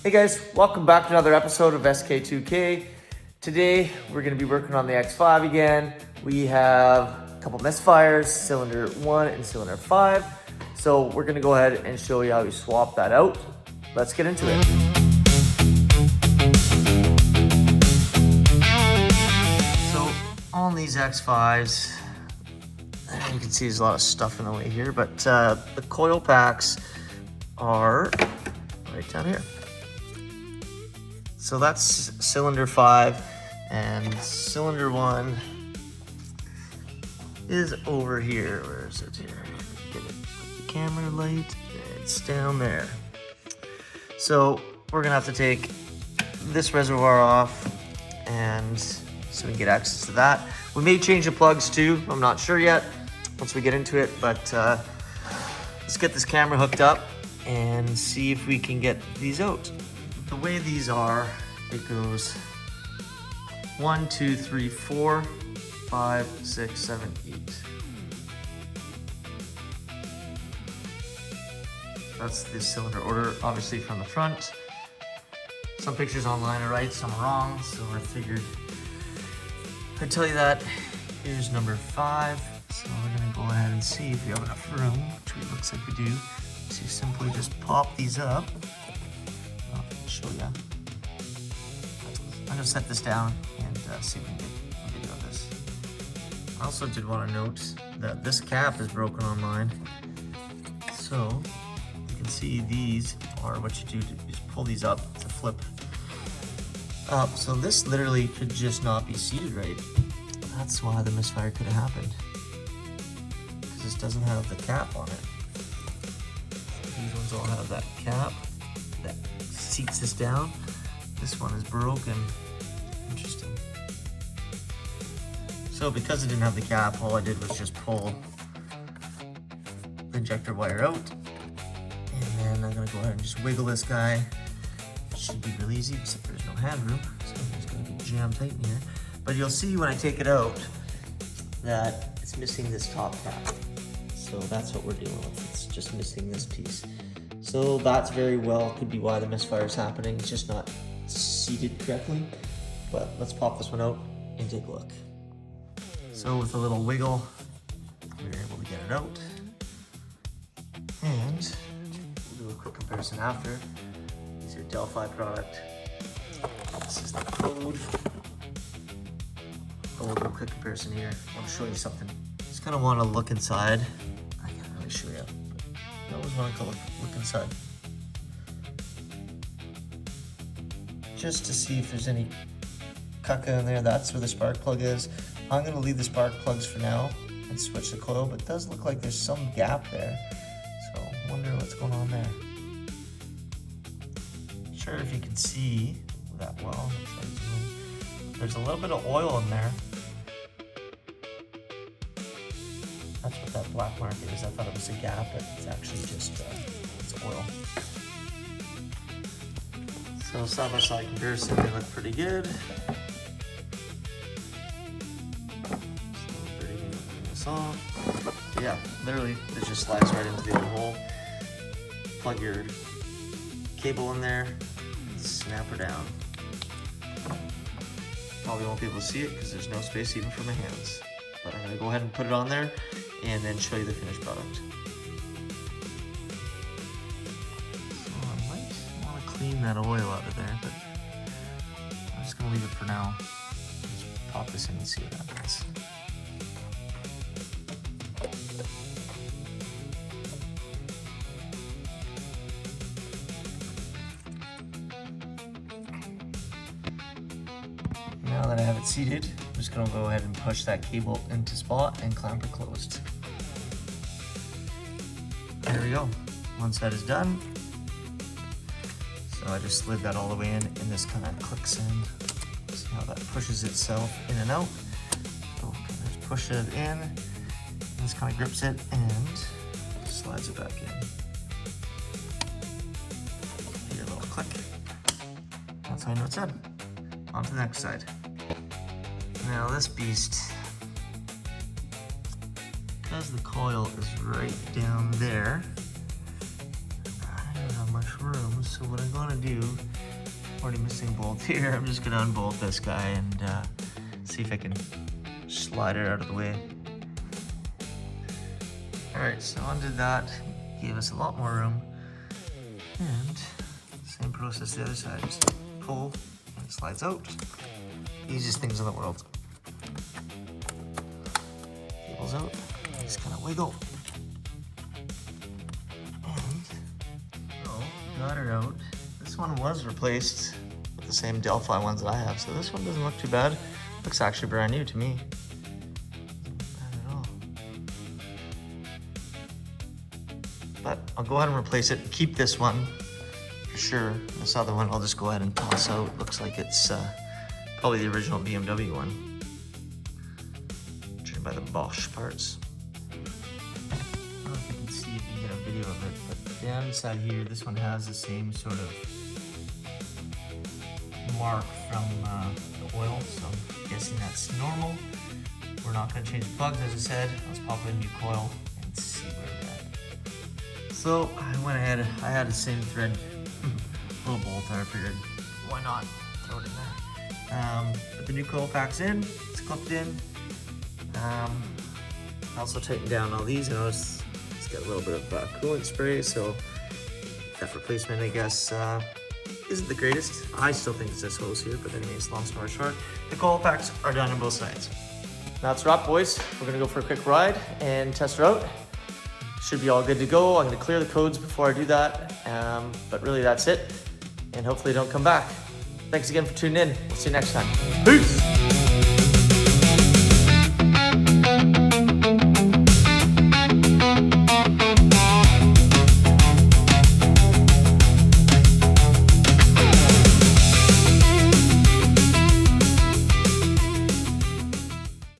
Hey guys, welcome back to another episode of SK2K. Today we're going to be working on the X5 again. We have a couple misfires, cylinder 1 and cylinder 5. So we're going to go ahead and show you how we swap that out. Let's get into it. So on these X5s, you can see there's a lot of stuff in the way here, but the coil packs are right down here. So that's cylinder 5, and cylinder 1 is over here. Where is it here? Get it. Put the camera light. It's down there. So we're gonna have to take this reservoir off, and so we can get access to that. We may change the plugs too. I'm not sure yet once we get into it, but let's get this camera hooked up and see if we can get these out. The way these are, it goes 1, 2, 3, 4, 5, 6, 7, 8. That's the cylinder order, obviously from the front. Some pictures online are right, some are wrong, so I figured I'd tell you that. Here's number 5. So we're gonna go ahead and see if we have enough room, which it looks like we do. So you simply just pop these up. I'll show you. I'm gonna set this down and see if we can get a video of this. I also did want to note that this cap is broken on mine. So you can see these are what you do to just pull these up to flip up. So this literally could just not be seated right. That's why the misfire could have happened. Because this doesn't have the cap on it. These ones all have that cap that seats this down. This one is broken. Interesting. So because it didn't have the cap, all I did was just pull the injector wire out. And then I'm gonna go ahead and just wiggle this guy. It should be really easy, except there's no hand room. So I'm just gonna be jammed tight in here. But you'll see when I take it out that it's missing this top cap. So that's what we're dealing with. It's just missing this piece. So that's very well could be why the misfire is happening. It's just not seated correctly. But let's pop this one out and take a look. So with a little wiggle, we were able to get it out. And we'll do a quick comparison after. This is your Delphi product. This is the code. We'll do a quick comparison here. I want to show you something. Just kind of want to look inside. I can't really show you, but I always want to look inside. Just to see if there's any caca in there. That's where the spark plug is. I'm going to leave the spark plugs for now and switch the coil, but it does look like there's some gap there. So I wonder what's going on there. Not sure if you can see that well. There's a little bit of oil in there. That's what that black mark is. I thought it was a gap, but it's actually just it's oil. So side by side comparison, they look pretty good. This off. Yeah, literally, it just slides right into the little hole. Plug your cable in there and snap her down. Probably won't be able to see it because there's no space even for my hands. But I'm going to go ahead and put it on there and then show you the finished product. So I might want to clean that oil out of there, but I'm just going to leave it for now. Just pop this in and see what happens. Now that I have it seated, I'm just going to go ahead and push that cable into spot and clamp it closed. There we go. One side is done. So I just slid that all the way in, and this kind of clicks in. See how that pushes itself in and out. So just push it in, and this kind of grips it and slides it back in. Hear a little click. That's how I know it's done. On to the next side. Now this beast, because the coil is right down there, I don't have much room, so what I'm gonna do, already missing bolt here, I'm just gonna unbolt this guy and see if I can slide it out of the way. All right, so undid that, gave us a lot more room. And same process the other side, just pull and it slides out. Easiest things in the world. Cable's out, just kind of wiggle. And, oh, got her out. This one was replaced with the same Delphi ones that I have, so this one doesn't look too bad. Looks actually brand new to me. But I'll go ahead and replace it, keep this one for sure. This other one I'll just go ahead and toss out. Looks like it's probably the original BMW one. Driven by the Bosch parts. I don't know if you can see if you can get a video of it, but down inside here, this one has the same sort of mark from the oil, so I'm guessing that's normal. We're not going to change the plugs, as I said. Let's pop in a new coil and see where we're at. So I went ahead, I had the same thread little bolt, and I figured, why not throw it in there. Put the new coil packs in, it's clipped in. I also tightened down all these. I noticed it's got a little bit of coolant spray, so that replacement, I guess, isn't the greatest. I still think it's this hose here, but anyways, long story short, the coil packs are done on both sides. Now it's a wrap, boys. We're gonna go for a quick ride and test her out. Should be all good to go. I'm gonna clear the codes before I do that, but really that's it. And hopefully don't come back. Thanks again for tuning in. We'll see you next time. Peace.